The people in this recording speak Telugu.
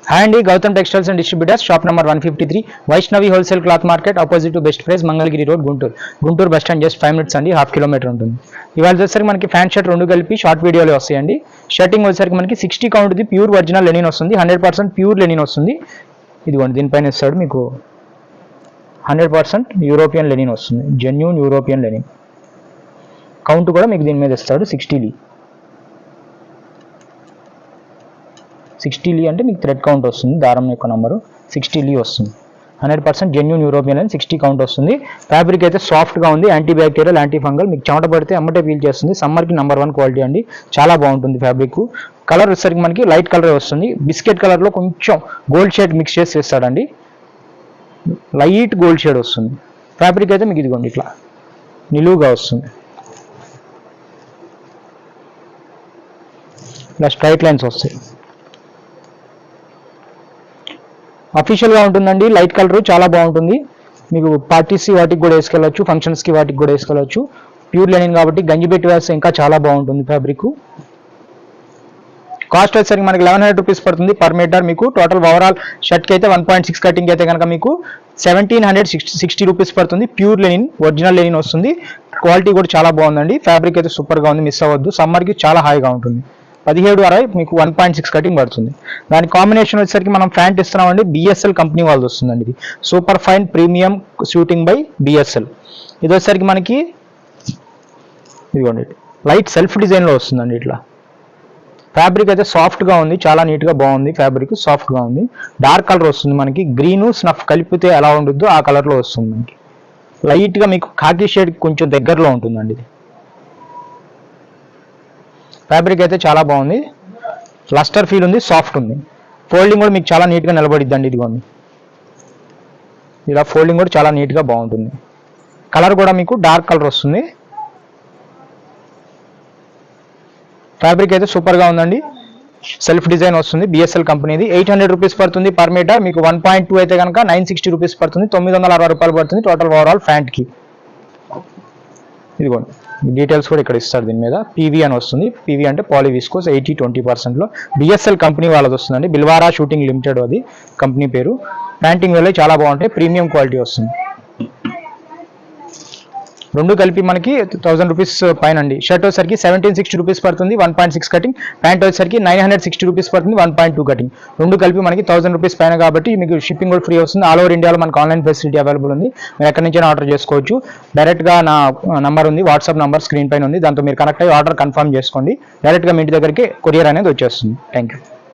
హాయ్ అండి, Gautam textiles and distributors, shop number 153, Vaishnavi wholesale cloth market, opposite to best price, Mangalagiri road, Guntur bus stand just 5 minutes అండి, హాఫ్ కిలోమీటర్ ఉంటుంది. ఇవాళ వచ్చేసరికి మనకి ప్యాంట్ షర్ట్ రెండు కలిపి షార్ట్ వీడియోలో వస్తాయండి. షర్టింగ్ వచ్చేసరికి మనకి 60 కౌంట్ది ప్యూర్ ఒరిజినల్ లెనిన్ వస్తుంది, 100% ప్యూర్ లెనిన్ వస్తుంది. ఇదిగోండి, దీనిపైన ఇస్తాడు మీకు 100% యూరోపియన్ లెనిన్ వస్తుంది, జెన్యూన్ యూరోపియన్ లెనిన్. కౌంట్ కూడా మీకు దీని మీద ఇస్తాడు 60 లీ అంటే మీకు థ్రెడ్ కౌంట్ వస్తుంది, దారం యొక్క నంబరు 60 లీ వస్తుంది. 100% జెన్యూన్ యూరోపియన్ అని 60 కౌంట్ వస్తుంది. ఫ్యాబ్రిక్ అయితే సాఫ్ట్గా ఉంది, యాంటీ బ్యాక్టీరియల్, యాంటీ ఫంగల్, మీకు చెమట పడితే అమ్మటే ఫీల్ చేస్తుంది. సమ్మర్కి నెంబర్ 1 క్వాలిటీ అండి, చాలా బాగుంటుంది ఫ్యాబ్రిక్. కలర్ వచ్చేసరికి మనకి లైట్ కలర్ వస్తుంది, బిస్కెట్ కలర్లో కొంచెం గోల్డ్ షేడ్ మిక్స్ చేసి చేస్తాడండి, లైట్ గోల్డ్ షేడ్ వస్తుంది. ఫ్యాబ్రిక్ అయితే మీకు ఇదిగోండి ఇట్లా నిలువుగా వస్తుంది, ఇలా స్ట్రైట్ లైన్స్ వస్తాయి. అఫీషియల్గా ఉంటుందండి, లైట్ కలర్ చాలా బాగుంటుంది. మీకు పార్టీస్కి వాటికి కూడా వేసుకెళ్ళచ్చు, ఫంక్షన్స్కి వాటికి కూడా వేసుకెళ్ళచ్చు. ప్యూర్ లెనిన్ కాబట్టి గంజి పెట్టి వేస్తే ఇంకా చాలా బాగుంటుంది ఫ్యాబ్రిక్. కాస్ట్ వచ్చేసరికి మనకి 1100 రూపీస్ పడుతుంది పర్ మీటర్. మీకు టోటల్ ఓవరాల్ షర్ట్కి అయితే 1.6 కటింగ్ అయితే కనుక మీకు 1760 రూపీస్ పడుతుంది. ప్యూర్ లెనిన్, ఒరిజినల్ లెనిన్ వస్తుంది. క్వాలిటీ కూడా చాలా బాగుందండి, ఫ్యాబ్రిక్ అయితే సూపర్గా ఉంది, మిస్ అవ్వద్దు. సమ్మర్కి చాలా హాయిగా ఉంటుంది. 1760 మీకు 1.6 కటింగ్ పడుతుంది. దాని కాంబినేషన్ వచ్చేసరికి మనం ప్యాంట్ ఇస్తున్నామండి, బిఎస్ఎల్ కంపెనీ వాళ్ళది వస్తుందండి. ఇది super fine premium shooting by BSL. ఇది వచ్చేసరికి మనకి ఇదిగోండి లైట్ సెల్ఫ్ డిజైన్లో వస్తుందండి. ఇట్లా ఫ్యాబ్రిక్ అయితే సాఫ్ట్గా ఉంది, చాలా నీట్గా బాగుంది. ఫ్యాబ్రిక్ సాఫ్ట్గా ఉంది, డార్క్ కలర్ వస్తుంది మనకి, గ్రీను స్నఫ్ కలిపితే ఎలా ఉంటుందో ఆ కలర్లో వస్తుంది మనకి. లైట్గా మీకు ఖాకీ షేడ్ కొంచెం దగ్గరలో ఉంటుందండి. ఇది ఫ్యాబ్రిక్ అయితే చాలా బాగుంది, లస్టర్ ఫీల్ ఉంది, సాఫ్ట్ ఉంది. ఫోల్డింగ్ కూడా మీకు చాలా నీట్గా నిలబడిద్దండి. ఇదిగోండి ఇలా ఫోల్డింగ్ కూడా చాలా నీట్గా బాగుంటుంది. కలర్ కూడా మీకు డార్క్ కలర్ వస్తుంది. ఫ్యాబ్రిక్ అయితే సూపర్గా ఉందండి, సెల్ఫ్ డిజైన్ వస్తుంది, బిఎస్ఎల్ కంపెనీది. 800 రూపీస్ పడుతుంది పర్ మీటర్. మీకు 1.2 అయితే కనుక 960 రూపీస్ పడుతుంది, 960 రూపాయలు పడుతుంది టోటల్ ఓవరాల్ ప్యాంట్కి. ఇదిగోండి డీటెయిల్స్ కూడా ఇక్కడ ఇస్తారు. దీని మీద పీవీ అని వస్తుంది, పీవీ అంటే పాలీ విస్కోస్ 80-20%లో బిఎస్ఎల్ కంపెనీ వాళ్ళది వస్తుందండి, బిల్వారా షూటింగ్ లిమిటెడ్ అది కంపెనీ పేరు. ప్యాంటింగ్ వల్ల చాలా బాగుంటాయి, ప్రీమియం క్వాలిటీ వస్తుంది. రెండు కలిపి మనకి 1000 రూపీస్ పైన అండి. షర్ట్ వచ్చేసరికి 1760 రూపీస్ పడుతుంది, 1.6 కటింగ్. ప్యాంట్ వచ్చేసరికి 960 రూపీస్ పడుతుంది, 1.2 కటింగ్. రెండు కలిపి మనకి 1000 రూపీస్ పైన కాబట్టి మీకు షిప్పింగ్ కూడా ఫ్రీ వస్తుంది. ఆల్ ఓవర్ ఇండియాలో మనకు ఆన్లైన్ ఫెసిలిటీ అవైలబుల్ ఉంది, మీరు ఎక్కడి నుంచి ఆర్డర్ చేసుకోవచ్చు. డైరెక్ట్గా నా నంబర్ ఉంది, వాట్సాప్ నంబర్ స్క్రీన్ పైన ఉంది, దాంతో మీరు కనెక్ట్ అయ్యి ఆర్డర్ కన్ఫర్మ్ చేసుకోండి. డైరెక్ట్గా మీ ఇంటి దగ్గరికి కొరియర్ అనేది వచ్చేస్తుంది. Thank you.